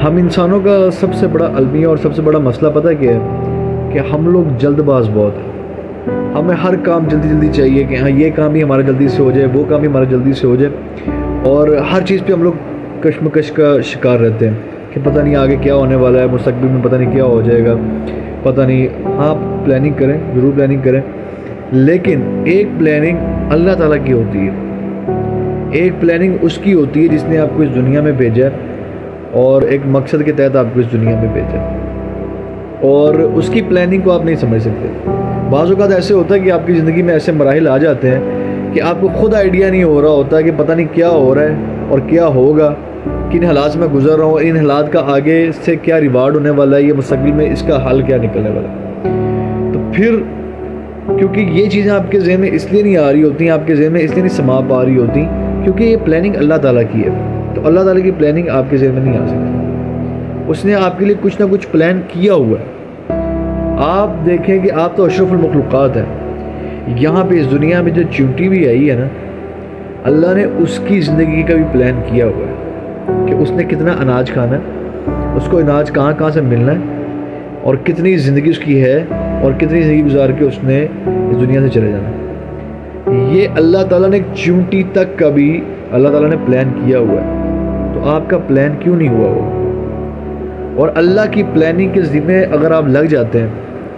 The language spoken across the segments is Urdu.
ہم انسانوں کا سب سے بڑا المیہ اور سب سے بڑا مسئلہ پتہ کیا ہے کہ ہم لوگ جلد باز بہت ہیں. ہمیں ہر کام جلدی جلدی چاہیے کہ ہاں یہ کام بھی ہمارا جلدی سے ہو جائے, وہ کام بھی ہمارا جلدی سے ہو جائے, اور ہر چیز پہ ہم لوگ کشمکش کا شکار رہتے ہیں کہ پتہ نہیں آگے کیا ہونے والا ہے, مستقبل میں پتہ نہیں کیا ہو جائے گا, پتہ نہیں. ہاں پلاننگ کریں, ضرور پلاننگ کریں, لیکن ایک پلاننگ اللہ تعالیٰ کی ہوتی ہے. ایک پلاننگ اس کی ہوتی ہے جس نے آپ کو اس دنیا میں بھیجا ہے اور ایک مقصد کے تحت آپ کو اس دنیا میں بھیجا ہے, اور اس کی پلاننگ کو آپ نہیں سمجھ سکتے. بعض اوقات ایسے ہوتا ہے کہ آپ کی زندگی میں ایسے مراحل آ جاتے ہیں کہ آپ کو خود آئیڈیا نہیں ہو رہا ہوتا کہ پتہ نہیں کیا ہو رہا ہے اور کیا ہوگا, کن حالات سے میں گزر رہا ہوں, ان حالات کا آگے سے کیا ریوارڈ ہونے والا ہے, یہ مستقبل میں اس کا حل کیا نکلنے والا ہے. تو پھر کیونکہ یہ چیزیں آپ کے ذہن میں اس لیے نہیں آ رہی ہوتی ہیں, آپ کے ذہن میں اس لیے نہیں سما پا رہی ہوتی کیونکہ یہ پلاننگ اللہ تعالیٰ کی ہے. تو اللہ تعالیٰ کی پلاننگ آپ کے ذہن میں نہیں آ سکتی. اس نے آپ کے لیے کچھ نہ کچھ پلان کیا ہوا ہے. آپ دیکھیں کہ آپ تو اشرف المخلوقات ہیں. یہاں پہ اس دنیا میں جو چونٹی بھی آئی ہے نا, اللہ نے اس کی زندگی کا بھی پلان کیا ہوا ہے کہ اس نے کتنا اناج کھانا ہے, اس کو اناج کہاں کہاں سے ملنا ہے, اور کتنی زندگی اس کی ہے, اور کتنی زندگی گزار کے اس نے اس دنیا سے چلے جانا ہے. یہ اللہ تعالیٰ نے ایک چونٹی تک کا بھی اللہ تعالیٰ نے پلان کیا ہوا ہے. تو آپ کا پلان کیوں نہیں ہوا ہو؟ اور اللہ کی پلاننگ کے ذمے اگر آپ لگ جاتے ہیں,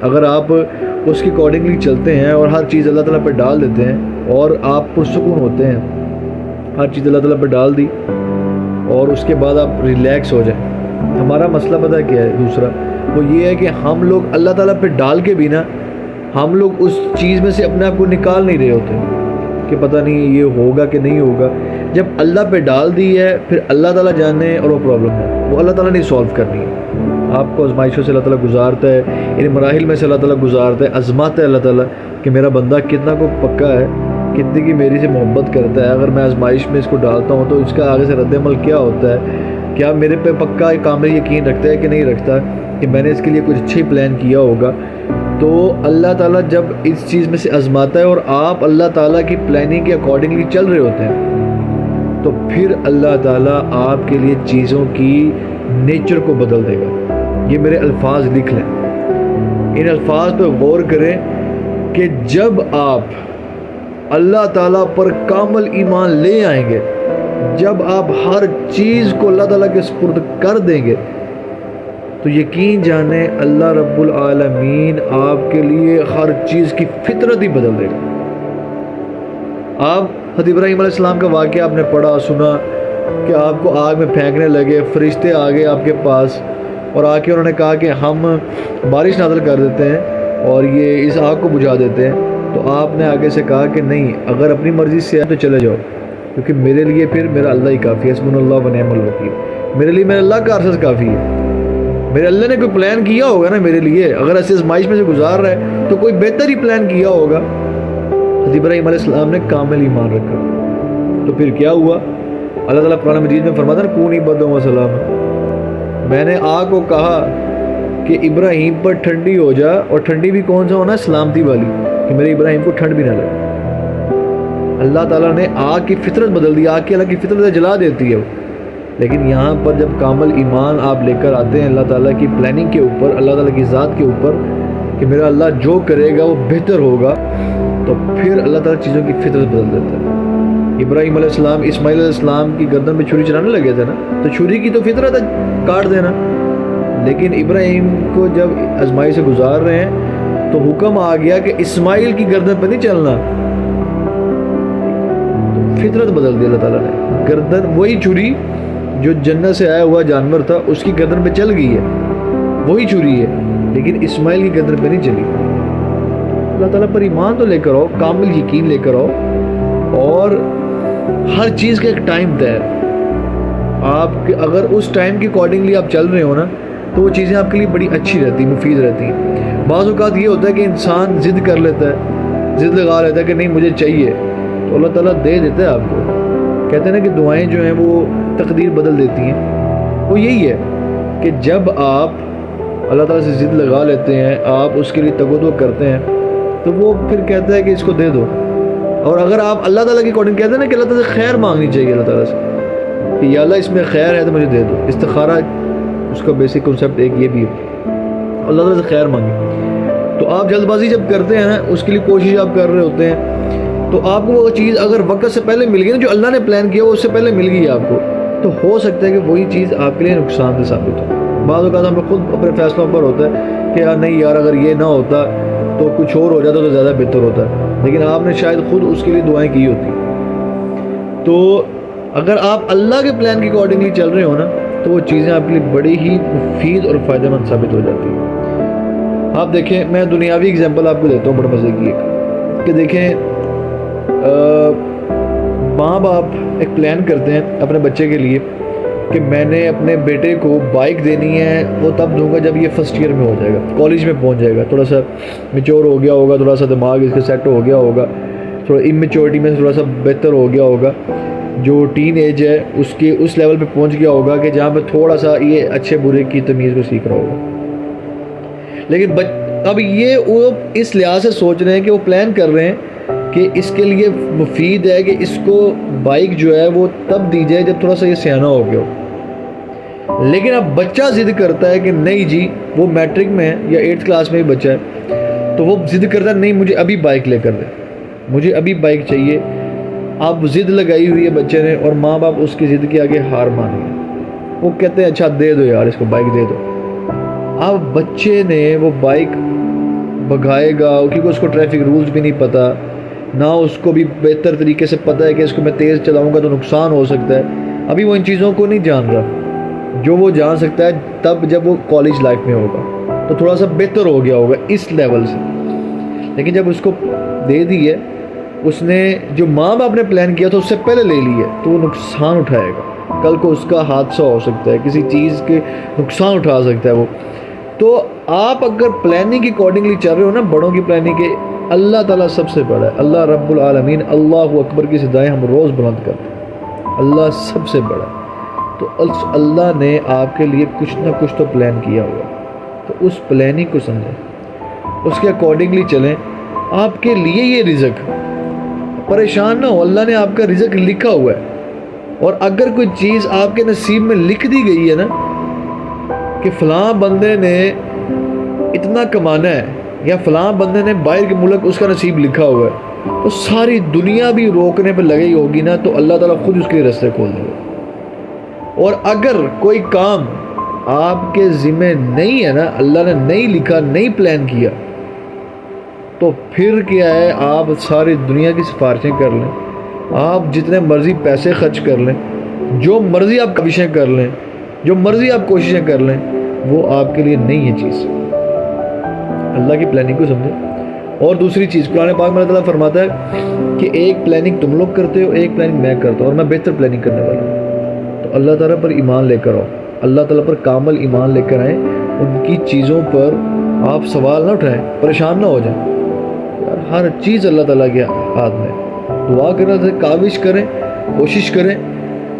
اگر آپ اس کے اکارڈنگلی چلتے ہیں اور ہر چیز اللہ تعالیٰ پہ ڈال دیتے ہیں اور آپ پرسکون ہوتے ہیں, ہر چیز اللہ تعالیٰ پہ ڈال دی اور اس کے بعد آپ ریلیکس ہو جائیں. ہمارا مسئلہ پتہ کیا ہے دوسرا, وہ یہ ہے کہ ہم لوگ اللہ تعالیٰ پہ ڈال کے بھی نا, ہم لوگ اس چیز میں سے اپنے آپ کو نکال نہیں رہے ہوتے کہ پتہ نہیں یہ ہوگا کہ نہیں ہوگا. جب اللہ پہ ڈال دی ہے پھر اللہ تعالیٰ جانے, اور وہ پرابلم ہے وہ اللہ تعالیٰ نے سولو کرنی ہے. آپ کو آزمائشوں سے اللہ تعالیٰ گزارتا ہے, ان مراحل میں سے اللہ تعالیٰ گزارتا ہے, آزماتا ہے اللہ تعالیٰ کہ میرا بندہ کتنا کو پکا ہے, کتنی کی میری سے محبت کرتا ہے. اگر میں آزمائش میں اس کو ڈالتا ہوں تو اس کا آگے سے رد عمل کیا ہوتا ہے, کیا میرے پہ پکا کامل یقین رکھتا ہے کہ نہیں رکھتا کہ میں نے اس کے لیے کچھ اچھی پلان کیا ہوگا. تو اللہ تعالیٰ جب اس چیز میں سے آزماتا ہے اور آپ اللہ تعالیٰ کی پلاننگ کے اکارڈنگلی چل رہے ہوتے ہیں, تو پھر اللہ تعالیٰ آپ کے لیے چیزوں کی نیچر کو بدل دے گا. یہ میرے الفاظ لکھ لیں, ان الفاظ پہ غور کریں کہ جب آپ اللہ تعالیٰ پر کامل ایمان لے آئیں گے, جب آپ ہر چیز کو اللہ تعالیٰ کے سپرد کر دیں گے, تو یقین جانیں اللہ رب العالمین آپ کے لیے ہر چیز کی فطرت ہی بدل دے گا. آپ حضرت ابراہیم علیہ السلام کا واقعہ آپ نے پڑھا سنا کہ آپ کو آگ میں پھینکنے لگے, فرشتے آ گئے آپ کے پاس اور آ کے انہوں نے کہا کہ ہم بارش نازل کر دیتے ہیں اور یہ اس آگ کو بجھا دیتے ہیں. تو آپ نے آگے سے کہا کہ نہیں, اگر اپنی مرضی سے ہے تو چلے جاؤ, کیونکہ میرے لیے پھر میرا اللہ ہی کافی ہے. حسبنا اللہ و نعم الوکیل. میرے لیے میرا اللہ کا عرصہ کافی ہے. میرے اللہ نے کوئی پلان کیا ہوگا نا میرے لیے, اگر ایسے آزمائش میں سے گزار رہا ہے تو کوئی بہتر ہی پلان کیا ہوگا. حضرت ابراہیم علیہ السلام نے کامل ایمان رکھا. تو پھر کیا ہوا؟ اللہ تعالیٰ قرآن مجید میں فرماتا ہے کونی بدم و سلام, میں نے آگ کو کہا کہ ابراہیم پر ٹھنڈی ہو جا, اور ٹھنڈی بھی کون سا ہونا, سلامتی والی, کہ میرے ابراہیم کو ٹھنڈ بھی نہ لگے. اللہ تعالیٰ نے آگ کی فطرت بدل دی. آگ کی اللہ کی فطرت جلا دیتی ہے وہ, لیکن یہاں پر جب کامل ایمان آپ لے کر آتے ہیں اللہ تعالیٰ کی پلاننگ کے اوپر, اللہ تعالیٰ کی ذات کے اوپر, کہ میرا اللہ جو کرے گا وہ بہتر ہوگا, تو پھر اللہ تعالیٰ چیزوں کی فطرت بدل دیتا ہے. ابراہیم علیہ السلام اسماعیل علیہ السلام کی گردن میں چھری چلانے لگے تھے نا, تو چھری کی تو فطرت ہے کاٹ دینا, لیکن ابراہیم کو جب آزمائی سے گزار رہے ہیں تو حکم آ گیا کہ اسماعیل کی گردن پہ نہیں چلنا. تو فطرت بدل دی اللہ تعالیٰ نے. گردن وہی چھری جو جنت سے آیا ہوا جانور تھا اس کی گردن پہ چل گئی ہے, وہی چھری ہے, لیکن اسماعیل کی گردن پہ نہیں چلی. اللہ تعالیٰ پر ایمان تو لے کر آؤ, کامل یقین لے کر آؤ, اور ہر چیز کا ایک ٹائم طے ہے. آپ کے اگر اس ٹائم کے اکارڈنگلی آپ چل رہے ہو نا, تو وہ چیزیں آپ کے لیے بڑی اچھی رہتی ہیں, مفید رہتی ہیں. بعض اوقات یہ ہوتا ہے کہ انسان ضد کر لیتا ہے, ضد لگا لیتا ہے کہ نہیں مجھے چاہیے, تو اللہ تعالیٰ دے دیتا ہے آپ کو. کہتے ہیں نا کہ دعائیں جو ہیں وہ تقدیر بدل دیتی ہیں. وہ یہی ہے کہ جب آپ اللہ تعالیٰ سے ضد لگا لیتے ہیں, آپ اس کے لیے تگو کرتے ہیں, تو وہ پھر کہتا ہے کہ اس کو دے دو. اور اگر آپ اللہ تعالیٰ کے اکارڈنگ کہتے ہیں نا کہ اللہ تعالیٰ سے خیر مانگنی چاہیے اللہ تعالیٰ سے کہ یا اللہ اس میں خیر ہے تو مجھے دے دو, استخارہ اس کا بیسک کنسیپٹ ایک یہ بھی ہے، اللہ تعالیٰ سے خیر مانگیں۔ تو آپ جلد بازی جب کرتے ہیں اس کے لیے کوشش آپ کر رہے ہوتے ہیں، تو آپ کو وہ چیز اگر وقت سے پہلے مل گئی نا، جو اللہ نے پلان کیا وہ اس سے پہلے مل گئی آپ کو، تو ہو سکتا ہے کہ وہی چیز آپ کے لیے نقصان دہ ثابت ہو۔ بعض اوقات ہم لوگ خود اپنے فیصلوں پر ہوتا ہے کہ یار نہیں یار، اگر یہ نہ ہوتا تو کچھ اور ہو جاتا تو زیادہ بہتر ہوتا ہے، لیکن آپ نے شاید خود اس کے لیے دعائیں کی ہوتی۔ تو اگر آپ اللہ کے پلان کے اکارڈنگلی چل رہے ہو نا، تو وہ چیزیں آپ کے لیے بڑی ہی مفید اور فائدہ مند ثابت ہو جاتی ہیں۔ آپ دیکھیں، میں دنیاوی اگزامپل آپ کو دیتا ہوں بڑے مزے کی ایک، کہ دیکھیں ماں باپ ایک پلان کرتے ہیں اپنے بچے کے لیے کہ میں نے اپنے بیٹے کو بائک دینی ہے، وہ تب دوں گا جب یہ فرسٹ ایئر میں ہو جائے گا، کالج میں پہنچ جائے گا، تھوڑا سا میچور ہو گیا ہوگا، تھوڑا سا دماغ اس کے سیٹ ہو گیا ہوگا، تھوڑا امیچورٹی میں تھوڑا سا بہتر ہو گیا ہوگا، جو ٹین ایج ہے اس کے اس لیول پہ پہنچ گیا ہوگا کہ جہاں پہ تھوڑا سا یہ اچھے برے کی تمیز کو سیکھ رہا ہوگا۔ لیکن اب یہ وہ اس لحاظ سے سوچ رہے ہیں کہ وہ پلان کر رہے ہیں کہ اس کے لیے مفید ہے کہ اس کو بائک جو ہے وہ تب دی جائے جب تھوڑا سا یہ سیانا ہو گیا ہو۔ لیکن اب بچہ ضد کرتا ہے کہ نہیں جی، وہ میٹرک میں ہے یا 8th کلاس میں ہی بچہ ہے، تو وہ ضد کرتا ہے نہیں مجھے ابھی بائک لے کر دے، مجھے ابھی بائک چاہیے۔ اب ضد لگائی ہوئی ہے بچے نے، اور ماں باپ اس کی ضد کے آگے ہار مان گئے، وہ کہتے ہیں اچھا دے دو یار اس کو بائک دے دو۔ اب بچے نے وہ بائک بھگائے گا کیونکہ اس کو ٹریفک رولز بھی نہیں پتہ، نہ اس کو بھی بہتر طریقے سے پتہ ہے کہ اس کو میں تیز چلاؤں گا تو نقصان ہو سکتا ہے۔ ابھی وہ ان چیزوں کو نہیں جان رہا، جو وہ جان سکتا ہے تب جب وہ کالج لائف میں ہوگا، تو تھوڑا سا بہتر ہو گیا ہوگا اس لیول سے۔ لیکن جب اس کو دے دی ہے، اس نے جو ماں باپ نے پلان کیا تھا اس سے پہلے لے لی ہے، تو وہ نقصان اٹھائے گا، کل کو اس کا حادثہ ہو سکتا ہے، کسی چیز کے نقصان اٹھا سکتا ہے وہ۔ تو آپ اگر پلاننگ کے اکارڈنگلی چل رہے ہو نا، بڑوں کی پلاننگ کے، اللہ تعالیٰ سب سے بڑا ہے، اللہ رب العالمین، اللہ اکبر کی صدائیں ہم روز بلند کرتے ہیں، اللہ سب سے بڑا ہے۔ تو اللہ نے آپ کے لیے کچھ نہ کچھ تو پلان کیا ہوا، تو اس پلاننگ کو سمجھیں، اس کے اکارڈنگلی چلیں۔ آپ کے لیے یہ رزق، پریشان نہ ہو، اللہ نے آپ کا رزق لکھا ہوا ہے، اور اگر کوئی چیز آپ کے نصیب میں لکھ دی گئی ہے نا کہ فلاں بندے نے اتنا کمانا ہے، یا فلاں بندے نے باہر کے ملک اس کا نصیب لکھا ہوا ہے، تو ساری دنیا بھی روکنے پہ لگی ہوگی نا، تو اللہ تعالیٰ خود اس کے راستے کھول دے گا۔ اور اگر کوئی کام آپ کے ذمہ نہیں ہے نا، اللہ نے نہیں لکھا، نہیں پلان کیا، تو پھر کیا ہے، آپ ساری دنیا کی سفارشیں کر لیں، آپ جتنے مرضی پیسے خرچ کر لیں، جو مرضی آپ کوششیں کر لیں، جو مرضی آپ کوششیں کر لیں، وہ آپ کے لیے نہیں ہے چیز۔ اللہ کی پلاننگ کو سمجھیں۔ اور دوسری چیز، قرآن پاک میں اللہ تعالیٰ فرماتا ہے کہ ایک پلاننگ تم لوگ کرتے ہو، ایک پلاننگ میں کرتا ہوں، اور میں بہتر پلاننگ کرنے والا ہوں۔ تو اللہ تعالیٰ پر ایمان لے کر آؤ، اللہ تعالیٰ پر کامل ایمان لے کر آئیں، ان کی چیزوں پر آپ سوال نہ اٹھائیں، پریشان نہ ہو جائیں۔ یار ہر چیز اللہ تعالیٰ کے ہاتھ میں، دعا کرنے سے کاوش کریں، کوشش کریں،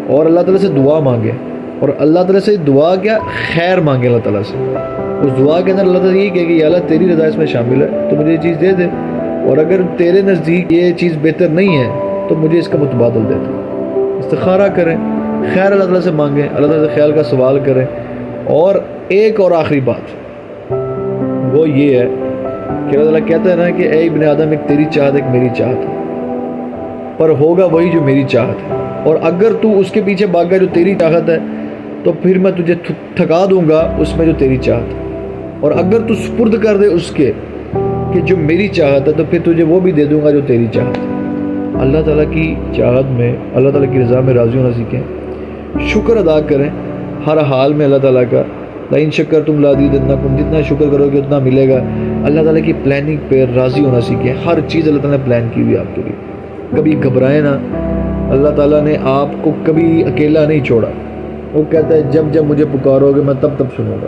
اور اللہ تعالیٰ سے دعا مانگیں، اور اللہ تعالیٰ سے دعا کیا، خیر مانگیں اللہ تعالیٰ سے۔ اس دعا کے اندر اللہ تعالیٰ یہی کہے کہ یا اللہ تیری رضا اس میں شامل ہے، تو مجھے یہ چیز دے دے، اور اگر تیرے نزدیک یہ چیز بہتر نہیں ہے تو مجھے اس کا متبادل دے دے۔ استخارہ کریں، خیر اللہ تعالیٰ سے مانگیں، اللہ تعالیٰ سے خیر کا سوال کریں۔ اور ایک اور آخری بات وہ یہ ہے کہ اللہ تعالیٰ کہتا ہے نا کہ اے ابن آدم، ایک تیری چاہت ایک میری چاہت ہے، پر ہوگا وہی جو میری چاہت ہے، اور اگر تو اس کے پیچھے بھاگ گیا جو تیری چاہت ہے، تو پھر میں تجھے تھکا دوں گا اس میں جو تیری چاہت ہے، اور اگر تو سپرد کر دے اس کے کہ جو میری چاہت ہے، تو پھر تجھے وہ بھی دے دوں گا جو تیری چاہت ہے۔ اللہ تعالیٰ کی چاہت میں، اللہ تعالیٰ کی رضا میں راضی ہونا سیکھیں، شکر ادا کریں ہر حال میں اللہ تعالیٰ کا۔ لئن شکرتم لازیدنکم، جتنا شکر کرو گے اتنا ملے گا۔ اللہ تعالیٰ کی پلاننگ پہ راضی ہونا سیکھیں، ہر چیز اللہ تعالیٰ نے پلان کی ہوئی ہے آپ کے لیے، کبھی گھبرائیں نہ۔ اللہ تعالیٰ نے آپ کو کبھی اکیلا نہیں چھوڑا، وہ کہتا ہے جب جب مجھے پکارو گے میں تب تب سنوں گا،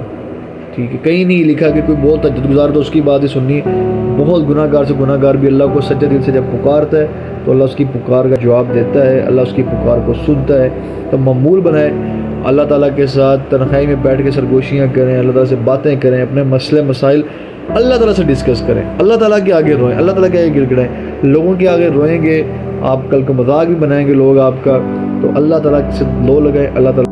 ٹھیک ہے۔ کہیں نہیں لکھا کہ کوئی بہت تجدد گزار تو اس کی بات ہی سننی، بہت گناہ گار سے گناہ گار بھی اللہ کو سچے دل سے جب پکارتا ہے تو اللہ اس کی پکار کا جواب دیتا ہے، اللہ اس کی پکار کو سنتا ہے۔ تو معمول بنائیں اللہ تعالیٰ کے ساتھ تنہائی میں بیٹھ کے سرگوشیاں کریں، اللہ تعالیٰ سے باتیں کریں، اپنے مسئلے مسائل اللہ تعالیٰ سے ڈسکس کریں، اللہ تعالیٰ کے آگے روئیں، اللہ تعالیٰ کے آگے گر گڑائیں۔ لوگوں کے آگے روئیں گے، آپ کل کو مذاق بھی بنائیں گے لوگ آپ کا، تو اللہ تعالیٰ سے لو لگائیں، اللہ تعالیٰ